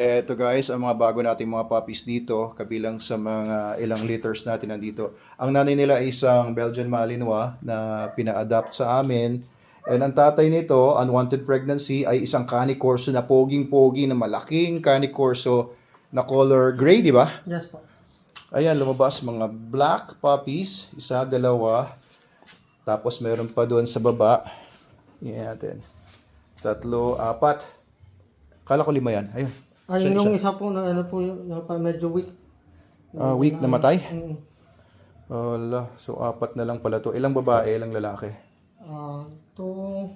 Eto guys, ang mga bago nating mga puppies dito, kabilang sa mga ilang litters natin nandito. Ang nanay nila ay isang Belgian Malinois na pina-adapt sa amin. And ang tatay nito, unwanted pregnancy, ay isang Cane Corso na poging-pogi na malaking Cane Corso na color gray, di ba? Yes po. Ayan, lumabas mga black puppies, isa, dalawa. Tapos meron pa doon sa baba. Yan natin. Tatlo, apat. Kala ko 5 yan. Ayun. Ayun yung isa po na ano po yung medyo weak. Weak na matay? Mm. Wala. So, 4 na lang pala to. Ilang babae, ilang lalaki? To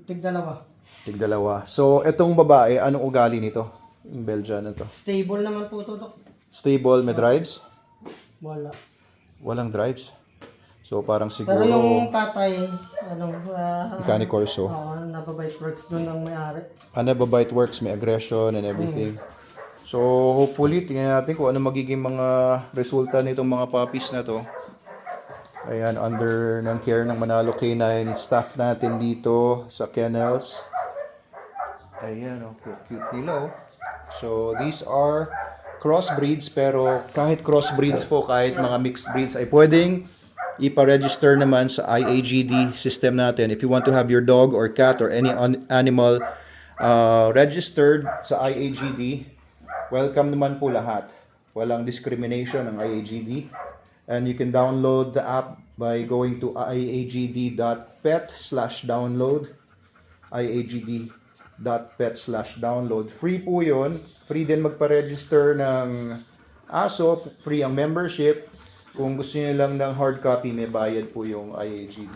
tig-dalawa. Tig-2. So, etong babae, anong ugali nito? Yung Belgian na to. Stable naman po to, Dok. Stable, may drives? Wala. Walang drives. So, parang siguro... Pero yung tatay, Cane Corso. nababite works doon ang may-ari. Nababite works, may aggression and everything. So, hopefully, tingnan natin kung ano magiging mga resulta nitong mga puppies na to. Ayan, under ng care ng Manalo Canine staff natin dito sa kennels. Ayan, oh, cute nila, oh. So, these are crossbreeds, pero kahit crossbreeds po, kahit mga mixed breeds, ay pwedeng ipa-register naman sa IAGD system natin. If you want to have your dog or cat or any animal registered sa IAGD, welcome naman po lahat. Walang discrimination ng IAGD. And you can download the app by going to iagd.pet/download. iagd.pet/download. Free po yun. Free din magpa-register ng aso. Free ang membership. Kung gusto niyo lang ng hard copy, may bayad po yung IAGD.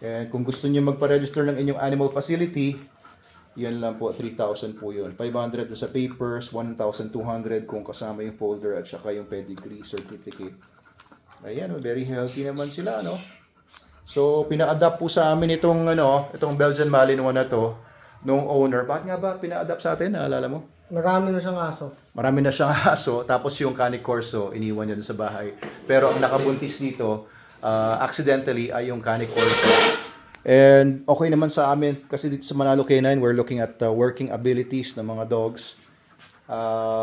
And kung gusto niyo magpa-register ng inyong animal facility, yan lang po, 3,000 po yun. 500 sa papers, 1,200 kung kasama yung folder at saka yung pedigree certificate. Ayan, very healthy naman sila, no? So, pina-adapt po sa amin itong Belgian Malinois na to, nung owner. Bakit nga ba pina-adapt sa atin? Naalala mo? Marami na siyang aso. Marami na siyang aso, tapos yung Cane Corso, iniwan niya dun sa bahay. Pero ang nakabuntis dito, accidentally, ay yung Cane Corso. And okay naman sa amin, kasi dito sa Manalo Canine, we're looking at working abilities ng mga dogs.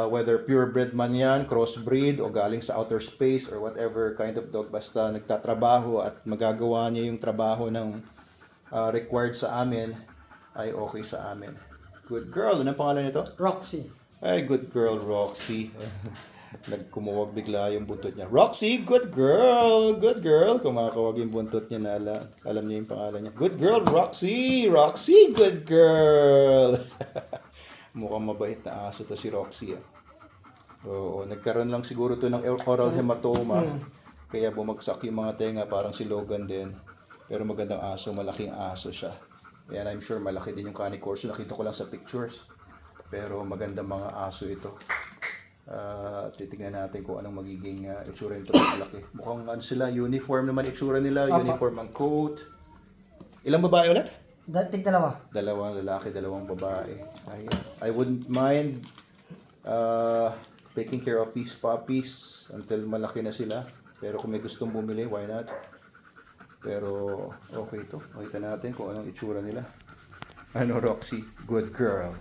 Whether purebred man yan, crossbreed, o galing sa outer space, or whatever kind of dog, basta nagtatrabaho at magagawa niya yung trabaho ng required sa amin, ay okay sa amin. Good girl. Anong pangalan nito? Roxy. Ay, good girl, Roxy. Nagkumuwag bigla yung buntot niya. Roxy, good girl. Good girl. Kumakawag yung buntot niya na alam niya yung pangalan niya. Good girl, Roxy. Roxy, good girl. Mukhang mabait na aso to si Roxy. Oo, nagkaroon lang siguro to ng oral hematoma. Kaya bumagsak yung mga tenga, parang si Logan din. Pero magandang aso, malaking aso siya. Ayan, I'm sure malaki din yung Cane Corso. Nakita ko lang sa pictures. Pero magandang mga aso ito. Titignan natin kung anong magiging itsura nito. Malaki. Mukhang sila, uniform naman itsura nila. Uniform ang coat. Ilang babae ulit? Tig-dalawa. 2 lalaki, 2 babae. Ayan. I wouldn't mind taking care of these puppies until malaki na sila. Pero kung may gustong bumili, why not? Pero okay to. Makita natin kung anong itsura nila. Ano, Roxy? Good girl.